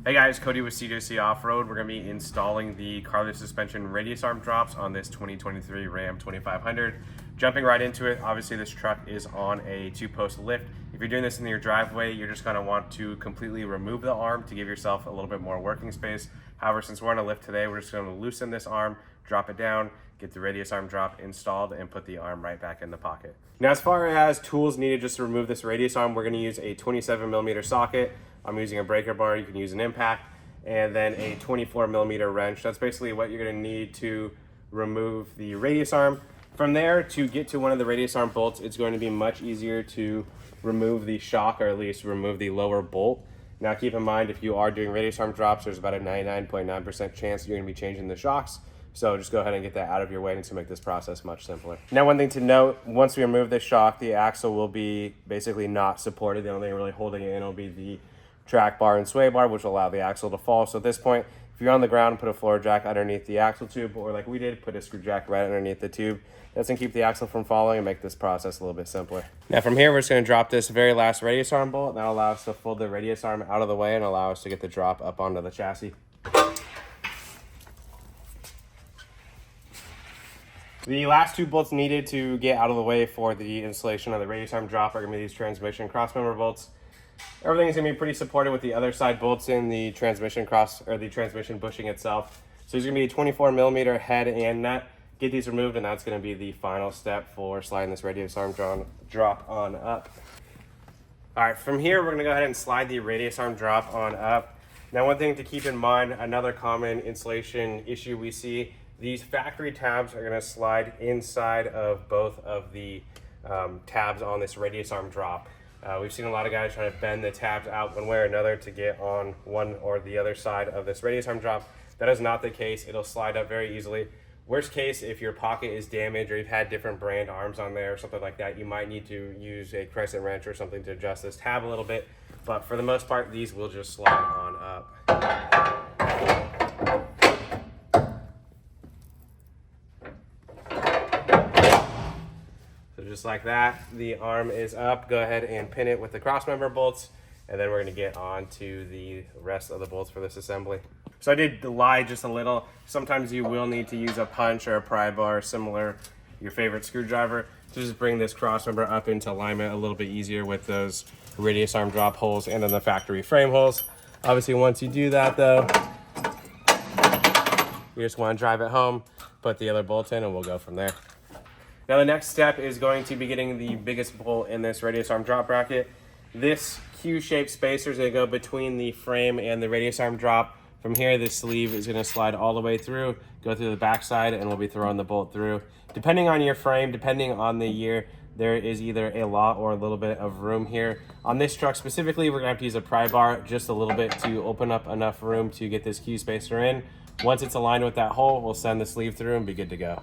Hey guys, Cody with CJC Off-Road. We're going to be installing the Carli Suspension radius arm drops on this 2023 Ram 2500. Jumping right into it, obviously this truck is on a 2-post lift. If you're doing this in your driveway, you're just going to want to completely remove the arm to give yourself a little bit more working space. However, since we're on a lift today, we're just going to loosen this arm, drop it down, get the radius arm drop installed, and put the arm right back in the pocket. Now, as far as tools needed just to remove this radius arm, we're going to use a 27mm socket. I'm using a breaker bar, you can use an impact, and then a 24mm wrench. That's basically what you're going to need to remove the radius arm. From there, to get to one of the radius arm bolts, it's going to be much easier to remove the shock, or at least remove the lower bolt. Now keep in mind, if you are doing radius arm drops, there's about a 99.9% chance you're going to be changing the shocks. So just go ahead and get that out of your way to make this process much simpler. Now, one thing to note, once we remove this shock, the axle will be basically not supported. The only thing really holding it in will be the track bar and sway bar, which will allow the axle to fall. So at this point, if you're on the ground, put a floor jack underneath the axle tube, or like we did, put a screw jack right underneath the tube. That's gonna keep the axle from falling and make this process a little bit simpler. Now from here, we're just gonna drop this very last radius arm bolt. That'll allow us to fold the radius arm out of the way and allow us to get the drop up onto the chassis. The last two bolts needed to get out of the way for the installation of the radius arm drop are gonna be these transmission crossmember bolts. Everything's gonna be pretty supported with the other side bolts in the transmission transmission bushing itself. So there's gonna be a 24mm head and nut. Get these removed, and that's gonna be the final step for sliding this radius arm drop on up. All right, from here, we're gonna go ahead and slide the radius arm drop on up. Now, one thing to keep in mind, another common installation issue we see, these factory tabs are gonna slide inside of both of the tabs on this radius arm drop. We've seen a lot of guys trying to bend the tabs out one way or another to get on one or the other side of this radius arm drop. That is not the case. It'll slide up very easily. Worst case, if your pocket is damaged or you've had different brand arms on there or something like that, you might need to use a crescent wrench or something to adjust this tab a little bit. But for the most part, these will just slide on up. Just like that, the arm is up. Go ahead and pin it with the crossmember bolts, and then we're going to get on to the rest of the bolts for this assembly. So I did lie just a little. Sometimes you will need to use a punch or a pry bar, similar your favorite screwdriver, to just bring this crossmember up into alignment a little bit easier with those radius arm drop holes and then the factory frame holes. Obviously, once you do that though, you just want to drive it home, put the other bolt in, and we'll go from there. Now the next step is going to be getting the biggest bolt in this radius arm drop bracket. This Q-shaped spacer is going to go between the frame and the radius arm drop. From here, the sleeve is going to slide all the way through, go through the backside, and we'll be throwing the bolt through. Depending on your frame, depending on the year, there is either a lot or a little bit of room here. On this truck specifically, we're going to have to use a pry bar just a little bit to open up enough room to get this Q-spacer in. Once it's aligned with that hole, we'll send the sleeve through and be good to go.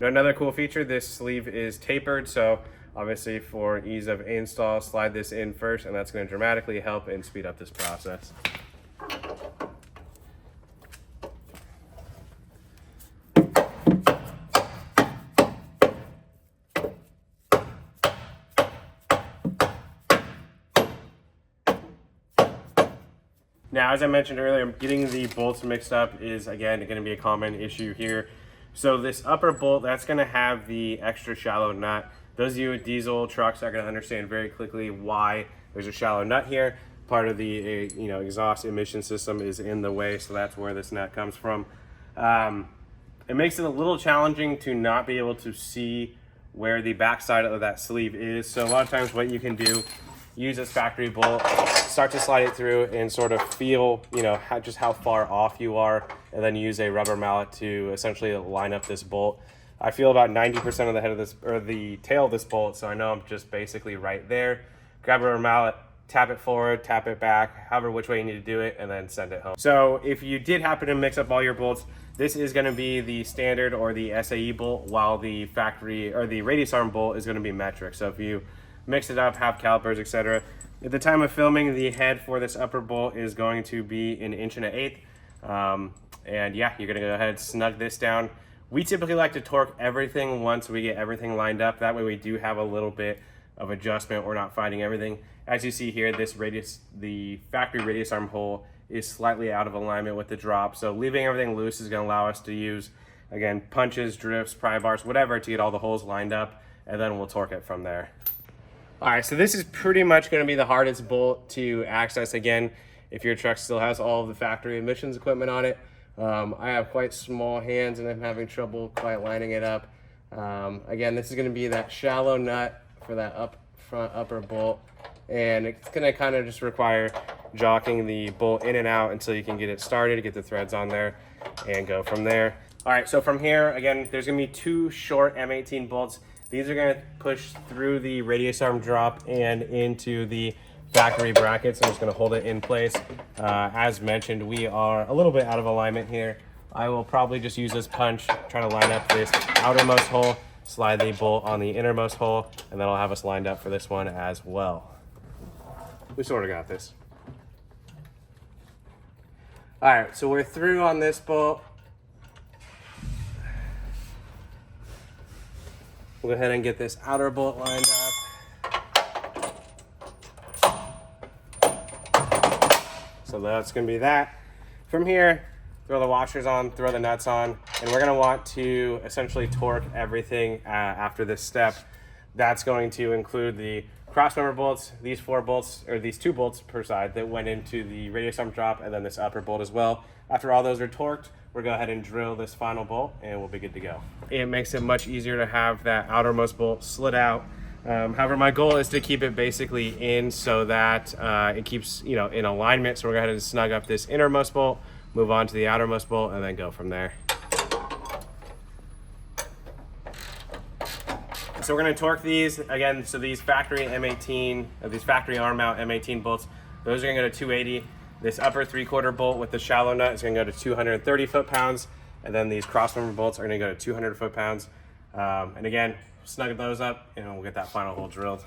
Now, another cool feature, this sleeve is tapered, so obviously for ease of install, slide this in first, and that's going to dramatically help and speed up this process. Now, as I mentioned earlier, getting the bolts mixed up is, again, going to be a common issue here. So this upper bolt, that's going to have the extra shallow nut. Those of you with diesel trucks are going to understand very quickly why there's a shallow nut here. Part of the exhaust emission system is in the way, so that's where this nut comes from. It makes it a little challenging to not be able to see where the backside of that sleeve is. So a lot of times what you can do, use this factory bolt, start to slide it through and sort of feel, just how far off you are, and then use a rubber mallet to essentially line up this bolt. I feel about 90% of the head of this, or the tail of this bolt, so I know I'm just basically right there. Grab a rubber mallet, tap it forward, tap it back, however which way you need to do it, and then send it home. So if you did happen to mix up all your bolts, this is going to be the standard or the SAE bolt, while the factory or the radius arm bolt is going to be metric. So if you mix it up, have calipers, etc. At the time of filming, the head for this upper bolt is going to be 1 1/8 inches. And yeah, you're gonna go ahead and snug this down. We typically like to torque everything once we get everything lined up. That way we do have a little bit of adjustment. We're not fighting everything. As you see here, this radius, the factory radius arm hole is slightly out of alignment with the drop. So leaving everything loose is going to allow us to use, again, punches, drifts, pry bars, whatever, to get all the holes lined up, and then we'll torque it from there. All right, so this is pretty much going to be the hardest bolt to access. Again, if your truck still has all of the factory emissions equipment on it. I have quite small hands and I'm having trouble quite lining it up. Again, this is going to be that shallow nut for that front upper bolt, and it's going to kind of just require jocking the bolt in and out until you can get it started, get the threads on there, and go from there. All right, so from here, again, there's going to be 2 short M18 bolts. These are going to push through the radius arm drop and into the factory brackets. I'm just going to hold it in place. As mentioned, we are a little bit out of alignment here. I will probably just use this punch, try to line up this outermost hole, slide the bolt on the innermost hole, and then I'll have us lined up for this one as well. We sort of got this. All right, so we're through on this bolt. We'll go ahead and get this outer bolt lined up. So that's going to be that. From here, throw the washers on, throw the nuts on, and we're going to want to essentially torque everything after this step. That's going to include the crossmember bolts, these 4 bolts, or these 2 bolts per side that went into the radius arm drop, and then this upper bolt as well. After all those are torqued, we'll go ahead and drill this final bolt and we'll be good to go. It makes it much easier to have that outermost bolt slid out. However, my goal is to keep it basically in so that it keeps, in alignment. So we're going to snug up this innermost bolt, move on to the outermost bolt, and then go from there. So we're going to torque these again. So these factory M18, these factory arm mount M18 bolts, those are going to go to 280. This upper 3/4 bolt with the shallow nut is going to go to 230 foot-pounds, and then these crossmember bolts are going to go to 200 foot-pounds. And again, snug those up, and we'll get that final hole drilled.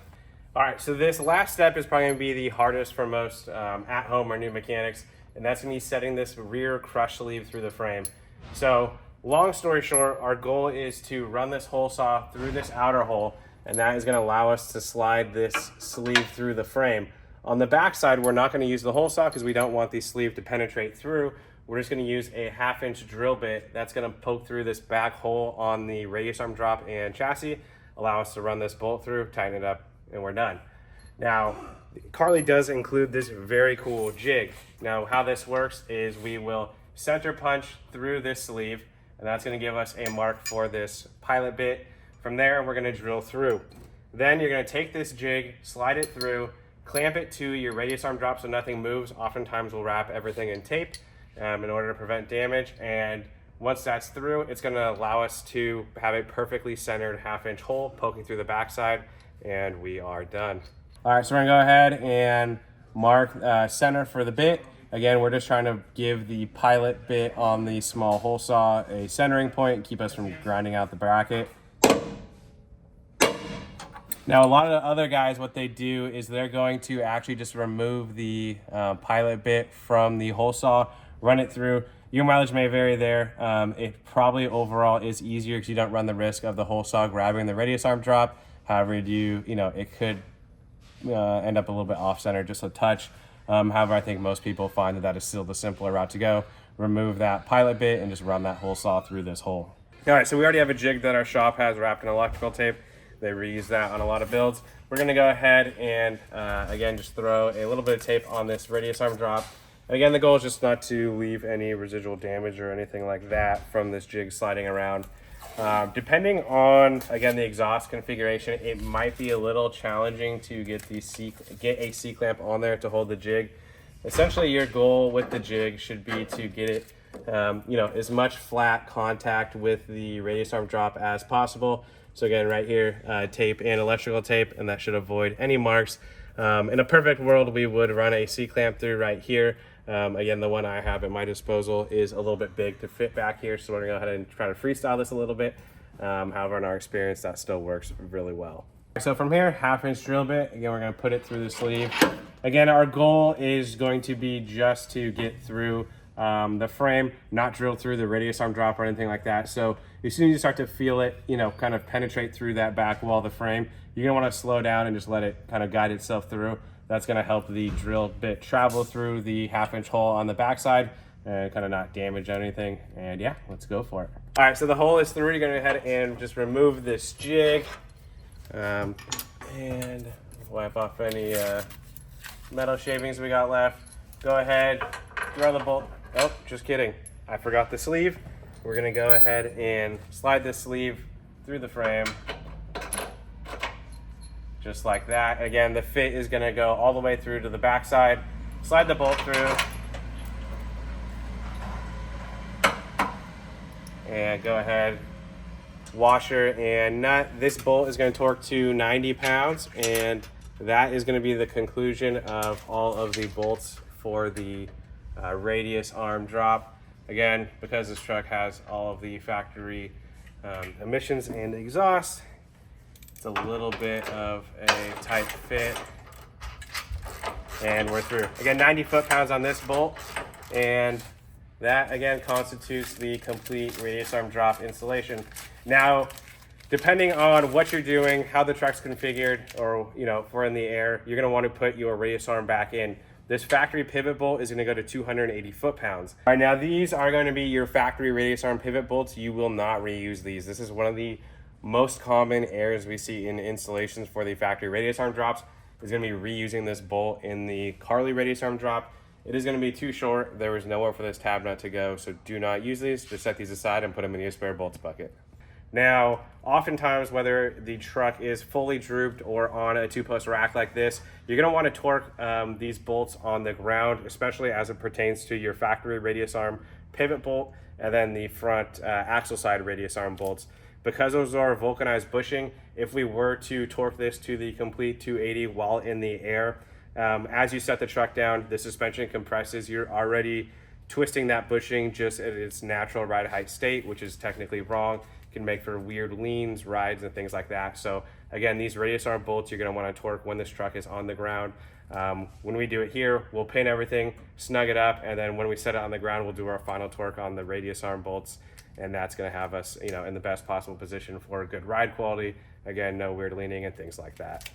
All right, so this last step is probably going to be the hardest for most at-home or new mechanics, and that's going to be setting this rear crush sleeve through the frame. So long story short, our goal is to run this hole saw through this outer hole, and that is going to allow us to slide this sleeve through the frame. On the back side, we're not going to use the hole saw because we don't want the sleeve to penetrate through. We're just going to use a 1/2-inch drill bit that's going to poke through this back hole on the radius arm drop and chassis, allow us to run this bolt through, tighten it up, and we're done. Now, Carli does include this very cool jig. Now, how this works is we will center punch through this sleeve, and that's going to give us a mark for this pilot bit. From there, we're going to drill through. Then you're going to take this jig, slide it through, clamp it to your radius arm drop so nothing moves. Oftentimes we'll wrap everything in tape in order to prevent damage. And once that's through, it's going to allow us to have a perfectly centered 1/2-inch hole poking through the backside, and we are done. All right, so we're going to go ahead and mark center for the bit. Again, we're just trying to give the pilot bit on the small hole saw a centering point and keep us from grinding out the bracket. Now, a lot of the other guys, what they do is they're going to actually just remove the pilot bit from the hole saw, run it through. Your mileage may vary there. It probably overall is easier because you don't run the risk of the hole saw grabbing the radius arm drop. However, it could end up a little bit off center, just a touch. However, I think most people find that is still the simpler route to go. Remove that pilot bit and just run that hole saw through this hole. All right, so we already have a jig that our shop has wrapped in electrical tape. They reuse that on a lot of builds. We're gonna go ahead and, again, just throw a little bit of tape on this radius arm drop. And again, the goal is just not to leave any residual damage or anything like that from this jig sliding around. Depending on, again, the exhaust configuration, it might be a little challenging to get a C-clamp on there to hold the jig. Essentially, your goal with the jig should be to get it, as much flat contact with the radius arm drop as possible. So again, right here, tape and electrical tape, and that should avoid any marks. In a perfect world, we would run a C-clamp through right here. Again, the one I have at my disposal is a little bit big to fit back here, so we're gonna go ahead and try to freestyle this a little bit. However, in our experience, that still works really well. So from here, 1/2-inch drill bit. Again, we're gonna put it through the sleeve. Again, our goal is going to be just to get through the frame, not drill through the radius arm drop or anything like that. So as soon as you start to feel it, kind of penetrate through that back wall of the frame, you're gonna wanna slow down and just let it kind of guide itself through. That's gonna help the drill bit travel through the 1/2-inch hole on the backside and kind of not damage anything. And yeah, let's go for it. All right, so the hole is through. You're gonna go ahead and just remove this jig and wipe off any metal shavings we got left. Go ahead, throw the bolt. Oh, just kidding. I forgot the sleeve. We're gonna go ahead and slide this sleeve through the frame. Just like that. Again, the fit is gonna go all the way through to the backside. Slide the bolt through. And go ahead, washer and nut. This bolt is gonna torque to 90 pounds, and that is gonna be the conclusion of all of the bolts for the radius arm drop. Again, because this truck has all of the factory emissions and exhaust, it's a little bit of a tight fit, and we're through. Again, 90 foot-pounds on this bolt, and that again constitutes the complete radius arm drop installation. Now, depending on what you're doing, how the truck's configured, or if we're in the air, you're gonna want to put your radius arm back in. This factory pivot bolt is gonna go to 280 foot-pounds. All right, now these are gonna be your factory radius arm pivot bolts. You will not reuse these. This is one of the most common errors we see in installations for the factory radius arm drops, is gonna be reusing this bolt in the Carli radius arm drop. It is gonna be too short. There was nowhere for this tab nut to go, so do not use these. Just set these aside and put them in your spare bolts bucket. Now, oftentimes, whether the truck is fully drooped or on a 2-post rack like this, you're gonna wanna torque these bolts on the ground, especially as it pertains to your factory radius arm pivot bolt and then the front axle side radius arm bolts. Because those are vulcanized bushing, if we were to torque this to the complete 280 while in the air, as you set the truck down, the suspension compresses. You're already twisting that bushing just at its natural ride height state, which is technically wrong. Can make for weird leans, rides, and things like that. So again, these radius arm bolts you're gonna wanna torque when this truck is on the ground. When we do it here, we'll pin everything, snug it up, and then when we set it on the ground, we'll do our final torque on the radius arm bolts, and that's gonna have us in the best possible position for good ride quality. Again, no weird leaning and things like that.